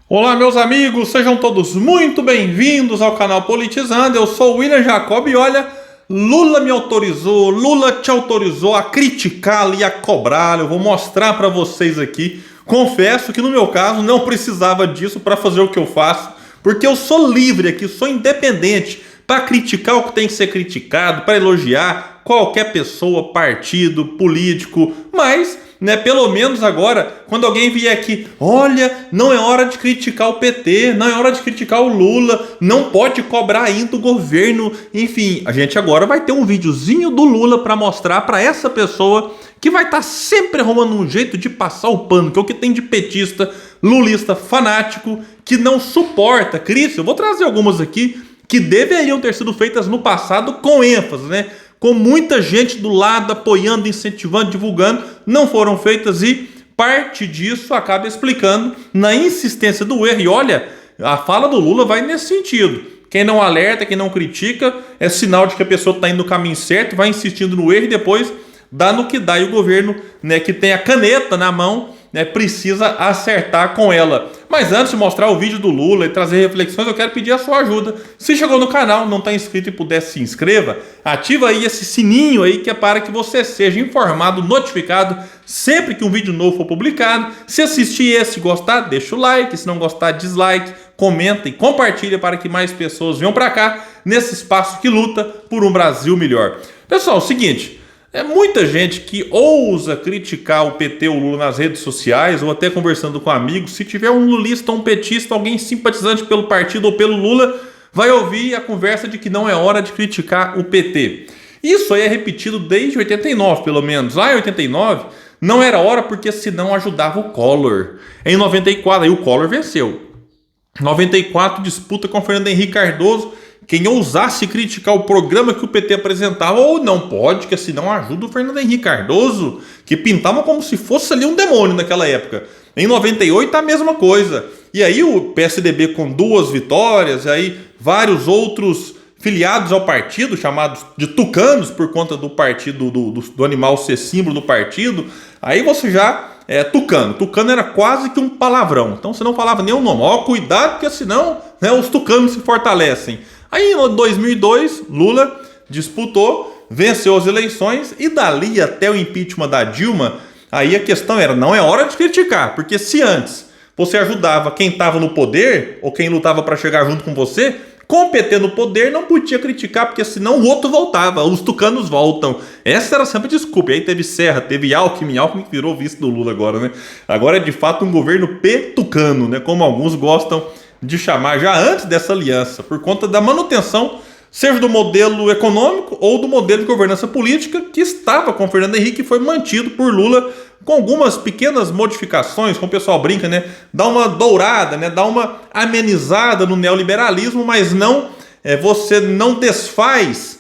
Olá, meus amigos, sejam todos muito bem-vindos ao canal Politizando. Eu sou o William Jacob e olha, Lula me autorizou, Lula te autorizou a criticá-lo e a cobrá-lo. Eu vou mostrar para vocês aqui. Confesso que no meu caso não precisava disso para fazer o que eu faço, porque eu sou livre aqui, sou independente para criticar o que tem que ser criticado, para elogiar qualquer pessoa, partido, político, mas pelo menos agora, quando alguém vier aqui, olha, não é hora de criticar o PT, não é hora de criticar o Lula, não pode cobrar ainda o governo, enfim, a gente agora vai ter um videozinho do Lula para mostrar para essa pessoa que vai estar sempre arrumando um jeito de passar o pano, que é o que tem de petista, lulista, fanático, que não suporta crítica. Eu vou trazer algumas aqui que deveriam ter sido feitas no passado com ênfase, com muita gente do lado apoiando, incentivando, divulgando, não foram feitas e parte disso acaba explicando na insistência do erro. E olha, a fala do Lula vai nesse sentido. Quem não alerta, quem não critica, é sinal de que a pessoa está indo no caminho certo, vai insistindo no erro e depois dá no que dá. E o governo, que tem a caneta na mão, precisa acertar com ela. Mas antes de mostrar o vídeo do Lula e trazer reflexões, eu quero pedir a sua ajuda. Se chegou no canal, não está inscrito e puder, se inscreva, ativa aí esse sininho aí que é para que você seja informado, notificado sempre que um vídeo novo for publicado. Se assistir esse e gostar, deixa o like, se não gostar, dislike, comenta e compartilha para que mais pessoas venham para cá nesse espaço que luta por um Brasil melhor. Pessoal, é o seguinte, muita gente que ousa criticar o PT ou o Lula nas redes sociais ou até conversando com amigos. Se tiver um lulista, um petista, alguém simpatizante pelo partido ou pelo Lula, vai ouvir a conversa de que não é hora de criticar o PT. Isso aí é repetido desde 89, pelo menos. Lá em 89 não era hora porque senão ajudava o Collor. Em 94, aí o Collor venceu. 94 disputa com Fernando Henrique Cardoso. Quem ousasse criticar o programa que o PT apresentava, ou não pode, que senão ajuda o Fernando Henrique Cardoso, que pintava como se fosse ali um demônio naquela época. Em 98 a mesma coisa. E aí o PSDB com 2 vitórias, aí vários outros filiados ao partido, chamados de tucanos por conta do partido, do animal ser símbolo do partido, aí você já tucano. Tucano era quase que um palavrão. Então você não falava nem o nome. Ó, cuidado, porque senão os tucanos se fortalecem. Aí em 2002, Lula disputou, venceu as eleições e dali até o impeachment da Dilma, aí a questão era, não é hora de criticar, porque se antes você ajudava quem estava no poder ou quem lutava para chegar junto com você, com o PT no poder não podia criticar, porque senão o outro voltava, os tucanos voltam. Essa era sempre a desculpa. E aí teve Serra, teve Alckmin que virou vice do Lula agora, Agora é de fato um governo petucano, como alguns gostam de chamar já antes dessa aliança, por conta da manutenção, seja do modelo econômico ou do modelo de governança política que estava com Fernando Henrique e foi mantido por Lula com algumas pequenas modificações, como o pessoal brinca, dá uma dourada, dá uma amenizada no neoliberalismo, mas não você não desfaz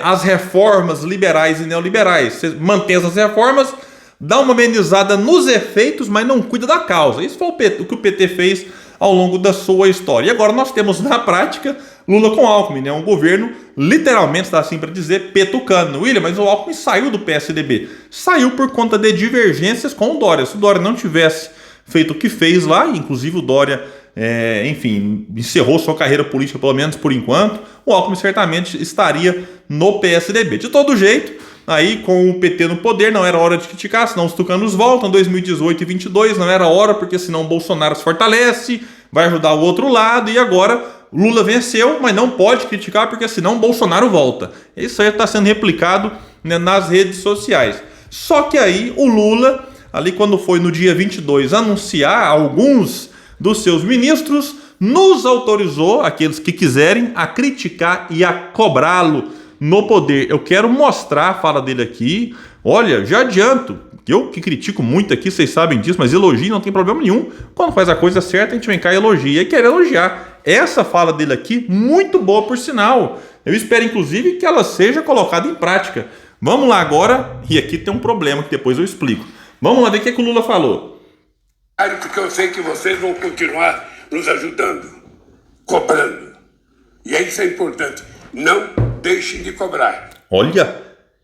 as reformas liberais e neoliberais. Você mantém essas reformas, dá uma amenizada nos efeitos, mas não cuida da causa. Isso foi o que o PT fez ao longo da sua história. E agora nós temos na prática Lula com Alckmin, um governo literalmente, está assim para dizer, petucano. William, mas o Alckmin saiu do PSDB. Saiu por conta de divergências com o Dória. Se o Dória não tivesse feito o que fez lá, inclusive o Dória, encerrou sua carreira política, pelo menos por enquanto, o Alckmin certamente estaria no PSDB. De todo jeito, aí com o PT no poder, não era hora de criticar, senão os tucanos voltam. 2018 e 2022 não era hora, porque senão o Bolsonaro se fortalece, vai ajudar o outro lado, e agora Lula venceu, mas não pode criticar, porque senão o Bolsonaro volta. Isso aí está sendo replicado nas redes sociais. Só que aí o Lula, ali quando foi no dia 22 anunciar alguns dos seus ministros, nos autorizou, aqueles que quiserem, a criticar e a cobrá-lo no poder. Eu quero mostrar a fala dele aqui. Olha, já adianto, eu que critico muito aqui, vocês sabem disso, mas elogio não tem problema nenhum. Quando faz a coisa certa, a gente vem cá e elogia. E quer elogiar essa fala dele aqui, muito boa por sinal. Eu espero, inclusive, que ela seja colocada em prática. Vamos lá agora, e aqui tem um problema que depois eu explico. Vamos lá ver o que o Lula falou. Porque eu sei que vocês vão continuar nos ajudando, cobrando. E isso é importante. Não deixem de cobrar. Olha,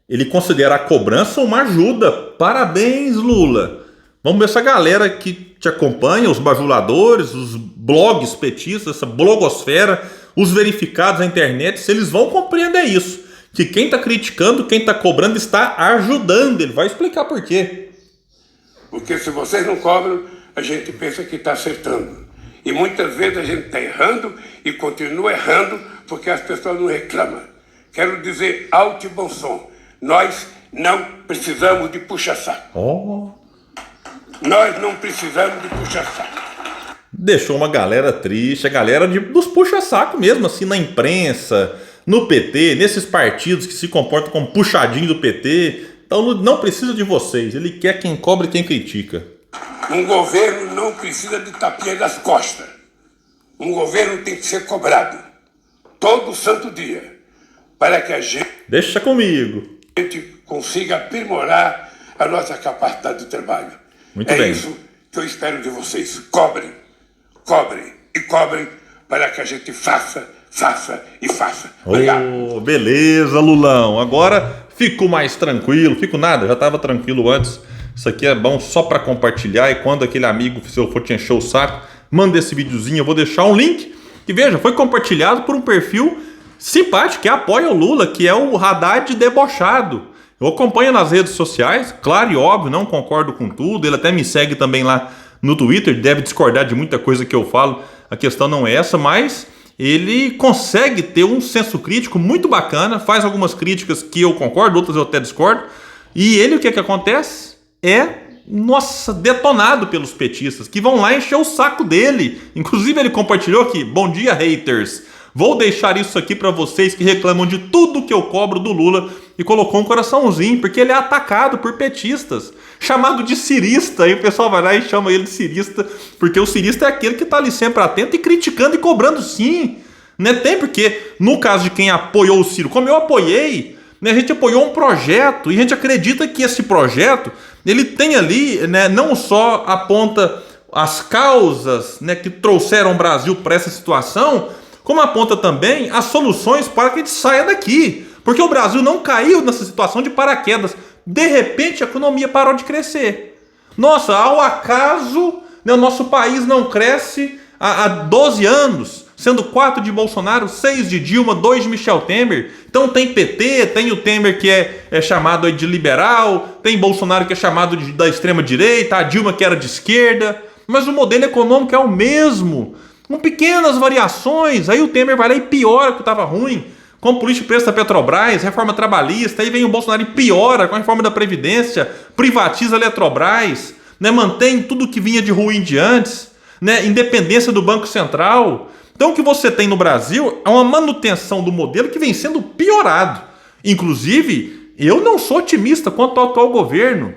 ele considera a cobrança uma ajuda. Parabéns, Lula. Vamos ver essa galera que te acompanha, os bajuladores, os blogs petistas, essa blogosfera, os verificados na internet, se eles vão compreender isso. Que quem está criticando, quem está cobrando, está ajudando. Ele vai explicar por quê. Porque se vocês não cobram, a gente pensa que está acertando. E muitas vezes a gente está errando e continua errando porque as pessoas não reclamam. Quero dizer alto e bom som. Nós não precisamos de puxa-saco. Nós não precisamos de puxa-saco. Deixou uma galera triste, a galera dos puxa-saco mesmo, assim, na imprensa, no PT, nesses partidos que se comportam como puxadinho do PT. Então não precisa de vocês, ele quer quem cobra e quem critica. Um governo não precisa de tapinha das costas. Um governo tem que ser cobrado todo santo dia para que a gente Deixa comigo. consiga aprimorar a nossa capacidade de trabalho. Muito bem. É isso que eu espero de vocês. Cobrem, cobrem e cobrem para que a gente faça e faça. Obrigado. Beleza, Lulão. Agora fico mais tranquilo. Fico nada, já estava tranquilo antes. Isso aqui é bom só para compartilhar. E quando aquele amigo seu for te encher o saco, manda esse videozinho. Eu vou deixar um link. E veja, foi compartilhado por um perfil simpático que apoia o Lula, que é o Haddad debochado. Eu acompanho nas redes sociais, claro e óbvio, não concordo com tudo. Ele até me segue também lá no Twitter, deve discordar de muita coisa que eu falo. A questão não é essa, mas ele consegue ter um senso crítico muito bacana, faz algumas críticas que eu concordo, outras eu até discordo. E ele, o que acontece? Nossa, detonado pelos petistas, que vão lá encher o saco dele. Inclusive ele compartilhou aqui, bom dia haters, vou deixar isso aqui para vocês que reclamam de tudo que eu cobro do Lula, e colocou um coraçãozinho, porque ele é atacado por petistas, chamado de cirista, aí o pessoal vai lá e chama ele de cirista, porque o cirista é aquele que tá ali sempre atento e criticando e cobrando sim, né? Tem, porque no caso de quem apoiou o Ciro, como eu apoiei, né, a gente apoiou um projeto, e a gente acredita que esse projeto, ele tem ali, né, não só aponta as causas, né, que trouxeram o Brasil para essa situação, como aponta também as soluções para que a gente saia daqui. Porque o Brasil não caiu nessa situação de paraquedas. De repente a economia parou de crescer. Nossa, ao acaso, né, o nosso país não cresce há 12 anos, sendo 4 de Bolsonaro, 6 de Dilma, 2 de Michel Temer. Então tem PT, tem o Temer que é chamado aí de liberal, tem Bolsonaro que é chamado da extrema direita, a Dilma que era de esquerda, mas o modelo econômico é o mesmo, com pequenas variações. Aí o Temer vai lá e piora o que estava ruim, com política de preço da Petrobras, reforma trabalhista. Aí vem o Bolsonaro e piora com a reforma da Previdência, privatiza a Eletrobras, né, mantém tudo que vinha de ruim de antes, né, independência do Banco Central. Então o que você tem no Brasil é uma manutenção do modelo que vem sendo piorado. Inclusive, eu não sou otimista quanto ao atual governo.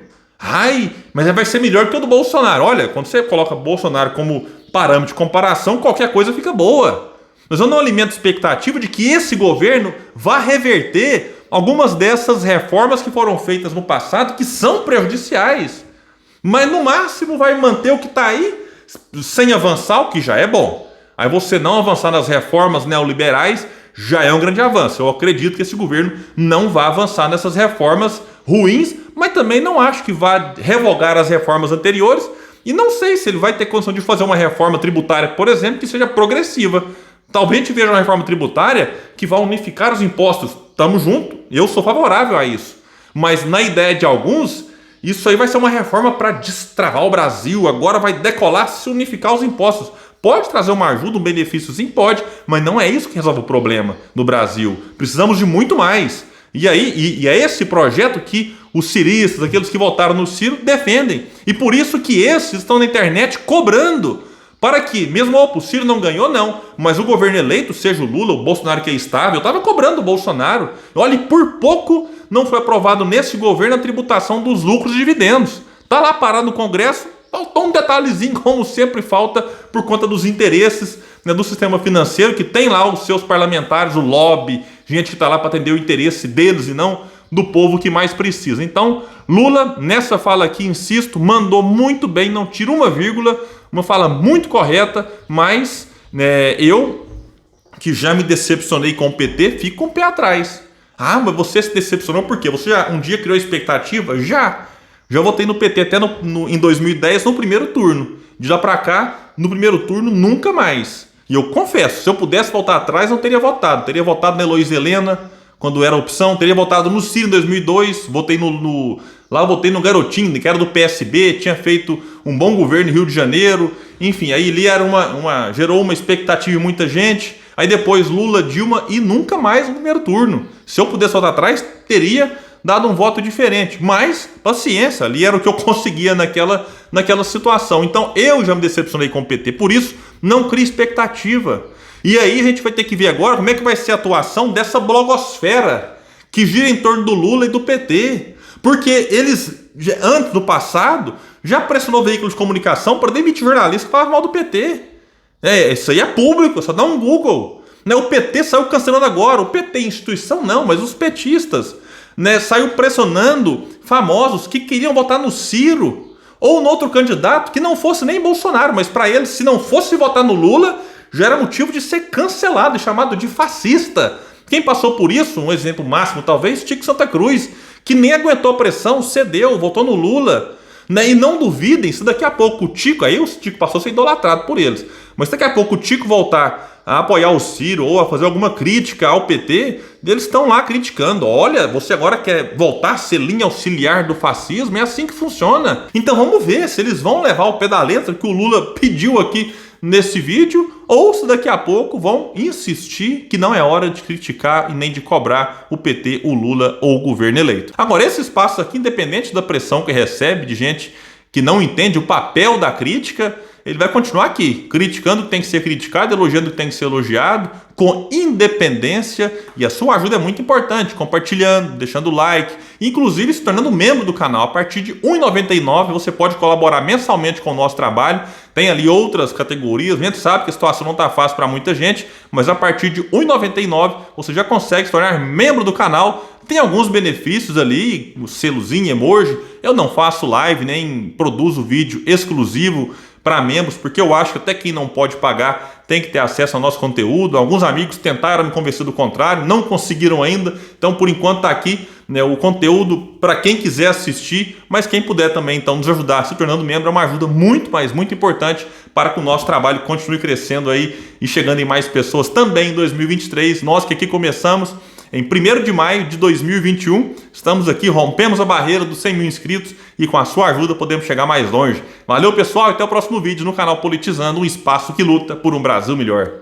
Mas vai ser melhor que o do Bolsonaro. Olha, quando você coloca Bolsonaro como parâmetro de comparação, qualquer coisa fica boa. Mas eu não alimento expectativa de que esse governo vá reverter algumas dessas reformas que foram feitas no passado, que são prejudiciais. Mas no máximo vai manter o que está aí, sem avançar, o que já é bom. Aí você não avançar nas reformas neoliberais já é um grande avanço. Eu acredito que esse governo não vai avançar nessas reformas ruins, mas também não acho que vá revogar as reformas anteriores. E não sei se ele vai ter condição de fazer uma reforma tributária, por exemplo, que seja progressiva. Talvez a gente veja uma reforma tributária que vá unificar os impostos. Tamo junto, eu sou favorável a isso. Mas na ideia de alguns, isso aí vai ser uma reforma para destravar o Brasil. Agora vai decolar se unificar os impostos. Pode trazer uma ajuda, um benefício, sim, pode, mas não é isso que resolve o problema no Brasil. Precisamos de muito mais. E é esse projeto que os ciristas, aqueles que votaram no Ciro, defendem. E por isso que esses estão na internet cobrando, para que, mesmo o Ciro não ganhou, não, mas o governo eleito, seja o Lula, o Bolsonaro que é estável, estava cobrando o Bolsonaro. Olha, por pouco não foi aprovado nesse governo a tributação dos lucros e dividendos. Está lá parado no Congresso, faltou um detalhezinho, como sempre falta, por conta dos interesses, né, do sistema financeiro, que tem lá os seus parlamentares, o lobby, gente que está lá para atender o interesse deles e não do povo que mais precisa. Então, Lula, nessa fala aqui, insisto, mandou muito bem, não tira uma vírgula, uma fala muito correta, mas eu, que já me decepcionei com o PT, fico com o pé atrás. Mas você se decepcionou por quê? Você já um dia criou expectativa? Já votei no PT até em 2010, no primeiro turno. De lá pra cá, no primeiro turno, nunca mais. E eu confesso, se eu pudesse voltar atrás, não teria votado. Teria votado na Heloísa Helena, quando era opção. Teria votado no Ciro em 2002. Votei lá eu votei no Garotinho, que era do PSB. Tinha feito um bom governo no Rio de Janeiro. Enfim, aí ali era gerou uma expectativa em muita gente. Aí depois Lula, Dilma e nunca mais no primeiro turno. Se eu pudesse voltar atrás, teria dado um voto diferente. Mas, paciência, ali era o que eu conseguia naquela situação. Então eu já me decepcionei com o PT. Por isso, não crie expectativa. E aí a gente vai ter que ver agora como é que vai ser a atuação dessa blogosfera que gira em torno do Lula e do PT. Porque eles, antes, no passado, já pressionou veículos de comunicação para demitir jornalistas que falavam mal do PT. Isso aí é público, só dá um Google. O PT saiu cancelando agora. O PT instituição não, mas os petistas. Saiu pressionando famosos que queriam votar no Ciro ou no outro candidato que não fosse nem Bolsonaro, mas para eles, se não fosse votar no Lula, já era motivo de ser cancelado e chamado de fascista. Quem passou por isso, um exemplo máximo talvez, Tico Santa Cruz, que nem aguentou a pressão, cedeu, votou no Lula. E não duvidem se daqui a pouco o Tico, aí o Tico passou a ser idolatrado por eles, mas daqui a pouco o Tico voltar a apoiar o Ciro ou a fazer alguma crítica ao PT, eles estão lá criticando. Olha, você agora quer voltar a ser linha auxiliar do fascismo? É assim que funciona. Então vamos ver se eles vão levar ao pé da letra que o Lula pediu aqui nesse vídeo, ou se daqui a pouco vão insistir que não é hora de criticar e nem de cobrar o PT, o Lula ou o governo eleito. Agora, esse espaço aqui, independente da pressão que recebe de gente que não entende o papel da crítica, ele vai continuar aqui, criticando o que tem que ser criticado, elogiando o que tem que ser elogiado, com independência, e a sua ajuda é muito importante, compartilhando, deixando like, inclusive se tornando membro do canal. A partir de R$ 1,99 você pode colaborar mensalmente com o nosso trabalho. Tem ali outras categorias, a gente sabe que a situação não está fácil para muita gente, mas a partir de R$ 1,99 você já consegue se tornar membro do canal. Tem alguns benefícios ali, o selozinho, emoji. Eu não faço live, nem produzo vídeo exclusivo para membros, porque eu acho que até quem não pode pagar tem que ter acesso ao nosso conteúdo. Alguns amigos tentaram me convencer do contrário, não conseguiram ainda. Então, por enquanto, está aqui o conteúdo para quem quiser assistir, mas quem puder também então nos ajudar se tornando membro é uma ajuda muito, mas muito importante para que o nosso trabalho continue crescendo aí e chegando em mais pessoas também em 2023. Nós que aqui começamos em 1º de maio de 2021, estamos aqui, rompemos a barreira dos 100 mil inscritos e com a sua ajuda podemos chegar mais longe. Valeu, pessoal, e até o próximo vídeo no canal Politizando, um espaço que luta por um Brasil melhor.